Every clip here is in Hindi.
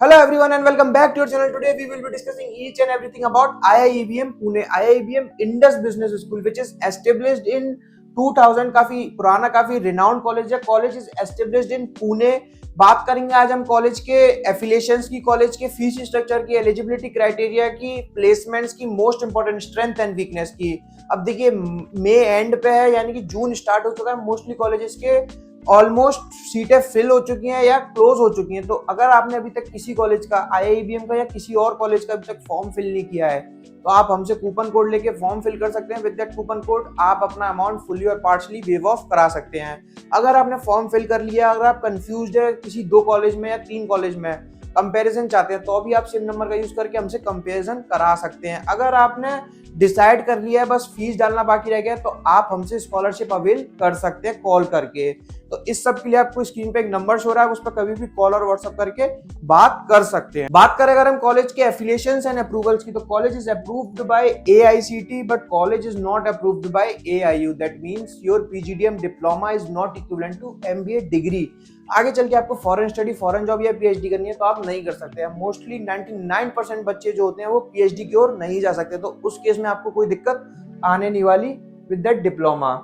Hello everyone and welcome back to your channel. Today we will be discussing each and everything about IIEBM Pune, IIEBM Indus Business School, which is established in 2000. काफी पुराना, काफी renowned कॉलेज है. College is established in Pune. बात करेंगे आज हम कॉलेज के एफिलिएशंस की, कॉलेज के फीस स्ट्रक्चर की, एलिजिबिलिटी क्राइटेरिया की, प्लेसमेंट्स की, most important strength and weakness की. अब देखिए मई एंड पे है, यानी कि जून स्टार्ट हो चुका है. मोस्टली कॉलेजेस के ऑलमोस्ट सीटें फिल हो चुकी हैं या क्लोज हो चुकी हैं. तो अगर आपने अभी तक किसी कॉलेज का, आईआईबीएम का या किसी और कॉलेज का अभी तक फॉर्म फिल नहीं किया है, तो आप हमसे कूपन कोड लेके फॉर्म फिल कर सकते हैं. विद दैट कूपन कोड आप अपना अमाउंट फुली और पार्शली वेव ऑफ करा सकते हैं. अगर आपने फॉर्म फिल कर लिया, अगर आप कंफ्यूज है किसी 2 कॉलेज में या 3 कॉलेज में कंपैरिजन चाहते हैं, तो अभी आप सिम नंबर का यूज करके हमसे कंपैरिजन करा सकते हैं. अगर आपने डिसाइड कर लिया है, बस फीस डालना बाकी रह गया, तो आप हमसे स्कॉलरशिप अवेल कर सकते हैं कॉल करके. तो इस सब के लिए आपको स्क्रीन पे एक नंबर शो रहा है, उस पर कभी भी कॉल और व्हाट्सएप करके बात कर सकते हैं. बात करें अगर हम कॉलेज के एफिलिएशंस एंड अप्रूवल्स की, तो college is approved by AICTE but college is not approved by AIU. That means your PGDM diploma is not equivalent to MBA degree. आगे चल के आपको फॉरेन स्टडी, फॉरेन जॉब या PhD करनी है तो आप नहीं कर सकते हैं. मोस्टली 99% बच्चे जो होते हैं वो PhD की ओर नहीं जा सकते, तो उस केस में आपको कोई दिक्कत आने नहीं वाली विद दैट डिप्लोमा.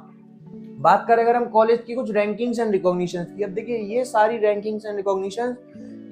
बात करें अगर हम कॉलेज की कुछ रैंकिंग्स एंड रिकॉग्निशंस की, अब देखिए ये सारी रैंकिंग्स एंड रिकॉग्निशंस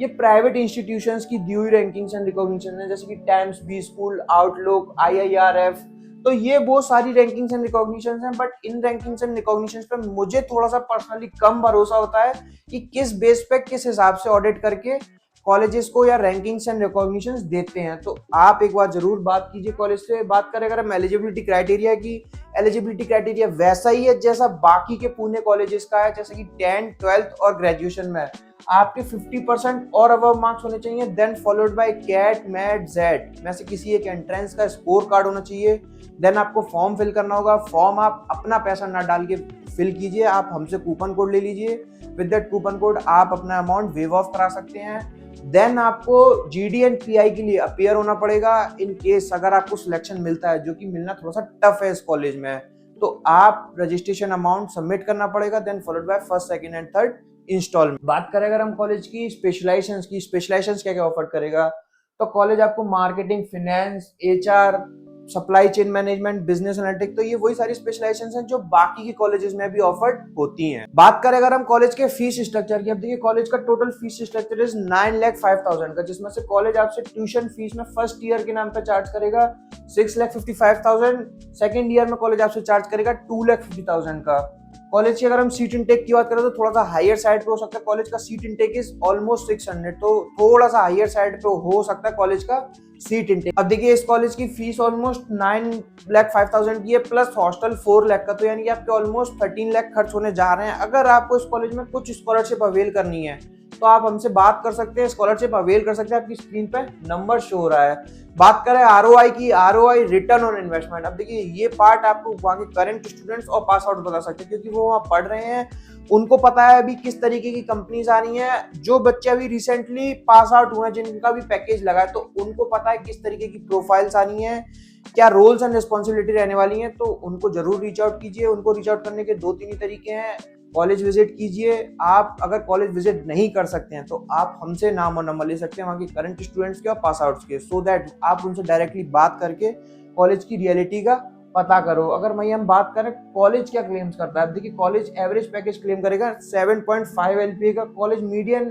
ये प्राइवेट इंस्टीट्यूशंस की दी हुई रैंकिंग्स एंड रिकॉग्निशंस हैं, जैसे कि Times, B school, Outlook, IIRF. तो ये वो सारी रैंकिंग्स एंड रिकॉग्निशंस हैं. But in rankings and recognitions पे मुझे थोड़ा सा पर्सनली कम भरोसा होता है कि किस बेस पे, किस हिसाब से ऑडिट करके कॉलेजेस को या रैंकिंग्स एंड रिकॉग्निशंस देते हैं. तो आप एक बार जरूर बात कीजिए कॉलेज से. बात करें अगर हम एलिजिबिलिटी क्राइटेरिया की, एलिजिबिलिटी क्राइटेरिया वैसा ही है जैसा बाकी के पुणे कॉलेजेस का है, जैसे कि 10th, 12th और ग्रेजुएशन में आपके 50% और अबव मार्क्स होने चाहिए. Then followed by CAT, MAT, Z में से किसी एक एंट्रेंस का स्कोर कार्ड होना चाहिए. देन आपको फॉर्म फिल करना होगा. फॉर्म आप अपना पैसा ना डाल के फिल कीजिए, आप हमसे कूपन कोड ले लीजिए. विद दैट कूपन कोड आप अपना अमाउंट वेव ऑफ करा सकते हैं. देन आपको GD एंड PI के लिए अपियर होना पड़ेगा. इन केस अगर आपको सिलेक्शन मिलता है, जो कि मिलना थोड़ा सा टफ है इस कॉलेज में, तो आप रजिस्ट्रेशन अमाउंट सबमिट करना पड़ेगा. Then followed by first, second and third installment. बात करें अगर हम कॉलेज की स्पेशलाइजेशंस की, स्पेशलाइजेशंस क्या क्या ऑफर करेगा, तो कॉलेज आपको marketing, finance, HR, supply chain management, business analytics, तो ये वही सारी स्पेशलाइजेशंस हैं जो बाकी के कॉलेजेस में भी ऑफर्ड होती हैं. बात करें अगर हम कॉलेज के फीस स्ट्रक्चर की, अब देखिए कॉलेज का टोटल फीस स्ट्रक्चर इज 9,05,000 का, जिसमें से कॉलेज आपसे ट्यूशन फीस में फर्स्ट ईयर के नाम पे चार्ज करेगा 6,55,000. सेकेंड ईयर में कॉलेज आपसे चार्ज करेगा 2,50,000 का. कॉलेज की अगर हम सीट इनटेक की बात करें तो थोड़ा सा हायर साइड पे हो सकता है. कॉलेज का सीट इनटेक इज ऑलमोस्ट 600, तो थोड़ा सा हायर साइड पे हो सकता है कॉलेज का सीट इनटेक. अब देखिए इस कॉलेज की फीस ऑलमोस्ट 9,05,000 की है, प्लस हॉस्टल 4 लाख का, तो यानी कि आपके ऑलमोस्ट 13 लाख खर्च होने जा रहे हैं. अगर आपको इस कॉलेज में कुछ स्कॉलरशिप अवेल करनी है तो आप हमसे बात कर सकते हैं, स्कॉलरशिप अवेल कर सकते हैं. आपकी स्क्रीन पे नंबर शो हो रहा है. बात करें ROI की, ROI रिटर्न ऑन इन्वेस्टमेंट. अब देखिए ये पार्ट आपको वहाँ के करंट स्टूडेंट्स और पास आउट बता सकते हैं, क्योंकि वो वहाँ पढ़ रहे हैं, उनको पता है अभी किस तरीके की कंपनीज आ रही हैं. जो बच्चे अभी रिसेंटली पास आउट हुए हैं, जिनका भी पैकेज लगा है, तो उनको पता है किस तरीके की प्रोफाइल्स आ रही हैं, क्या रोल्स एंड रिस्पॉन्सिबिलिटी रहने वाली हैं. तो उनको जरूर रीच आउट कीजिए. उनको रीच आउट करने के 2-3 ही तरीके हैं. कॉलेज विजिट कीजिए. आप अगर कॉलेज विजिट नहीं कर सकते हैं तो आप हमसे नाम और नंबर ले सकते हैं वहाँ के करंट स्टूडेंट्स के और पास आउट्स के, सो दैट आप उनसे डायरेक्टली बात करके कॉलेज की रियलिटी का पता करो. अगर वही हम बात करें कॉलेज क्या क्लेम्स करता है, अब देखिए कॉलेज एवरेज पैकेज क्लेम करेगा 7.5 LPA का, कॉलेज मीडियन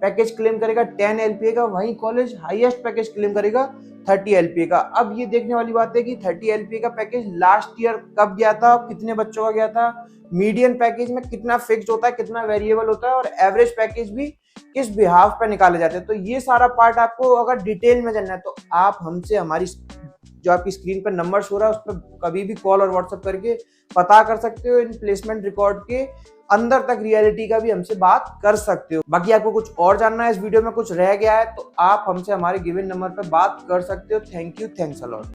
पैकेज क्लेम करेगा 10 LPA का, वहीं कॉलेज हाईएस्ट पैकेज क्लेम करेगा 30 LPA का. अब ये देखने वाली बात है कि 30 LPA का पैकेज लास्ट ईयर कब गया था, कितने बच्चों का गया था, मीडियन पैकेज में कितना फिक्स्ड होता है, कितना वेरिएबल होता है, और एवरेज पैकेज भी किस बिहाफ पे निकाले जाते हैं. तो ये सारा पार्ट आपको अगर डिटेल में जानना है तो आप हमसे, हमारी जो आपकी स्क्रीन पर नंबर शो रहा है उस पर कभी भी कॉल और व्हाट्सएप करके पता कर सकते हो. इन प्लेसमेंट रिकॉर्ड के अंदर तक रियलिटी का भी हमसे बात कर सकते हो. बाकी आपको कुछ और जानना है, इस वीडियो में कुछ रह गया है, तो आप हमसे हमारे गिवन नंबर पर बात कर सकते हो. Thank you, thanks a lot.